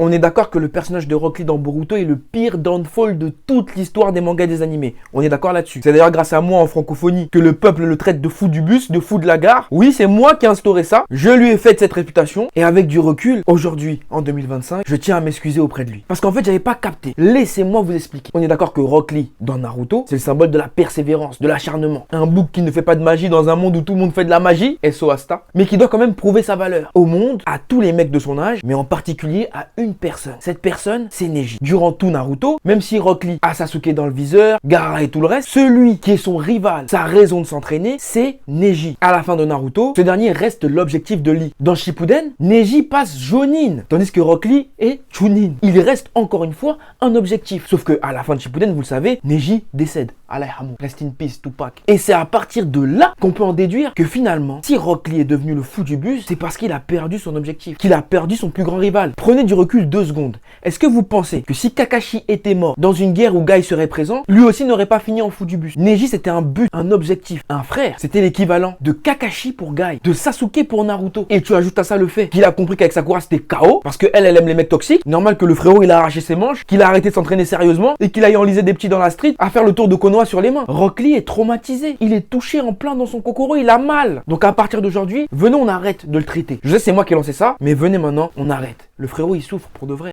On est d'accord que le personnage de Rock Lee dans Boruto est le pire downfall de toute l'histoire des mangas et des animés. On est d'accord là-dessus. C'est d'ailleurs grâce à moi en francophonie que le peuple le traite de fou du bus, de fou de la gare. Oui, c'est moi qui ai instauré ça. Je lui ai fait cette réputation. Et avec du recul, aujourd'hui, en 2025, je tiens à m'excuser auprès de lui. Parce qu'en fait, j'avais pas capté. Laissez-moi vous expliquer. On est d'accord que Rock Lee, dans Naruto, c'est le symbole de la persévérance, de l'acharnement. Un bouc qui ne fait pas de magie dans un monde où tout le monde fait de la magie, SO Asta, mais qui doit quand même prouver sa valeur au monde, à tous les mecs de son âge, mais en particulier à une personne. Cette personne, c'est Neji. Durant tout Naruto, même si Rock Lee a Sasuke dans le viseur, Gaara et tout le reste, celui qui est son rival, sa raison de s'entraîner, c'est Neji. À la fin de Naruto, ce dernier reste l'objectif de Lee. Dans Shippuden, Neji passe Jonin, tandis que Rock Lee est Chunin. Il reste encore une fois un objectif. Sauf que à la fin de Shippuden, vous le savez, Neji décède. Allahamu, rest in peace, Tupac. Et c'est à partir de là qu'on peut en déduire que finalement, si Rock Lee est devenu le fou du bus, c'est parce qu'il a perdu son objectif, qu'il a perdu son plus grand rival. Prenez du recul 2 secondes. Est-ce que vous pensez que si Kakashi était mort dans une guerre où Guy serait présent, lui aussi n'aurait pas fini en fou du bus? Neji, c'était un but, un objectif, un frère. C'était l'équivalent de Kakashi pour Guy, de Sasuke pour Naruto. Et tu ajoutes à ça le fait qu'il a compris qu'avec Sakura c'était KO, parce qu'elle aime les mecs toxiques. Normal que le frérot il a arraché ses manches, qu'il a arrêté de s'entraîner sérieusement et qu'il aille enliser des petits dans la street à faire le tour de Konoha sur les mains. Rock Lee est traumatisé, il est touché en plein dans son kokoro, il a mal. Donc à partir d'aujourd'hui, venez on arrête de le traiter. Je sais c'est moi qui ai lancé ça, mais venez maintenant on arrête. Le frérot il souffre pour de vrai.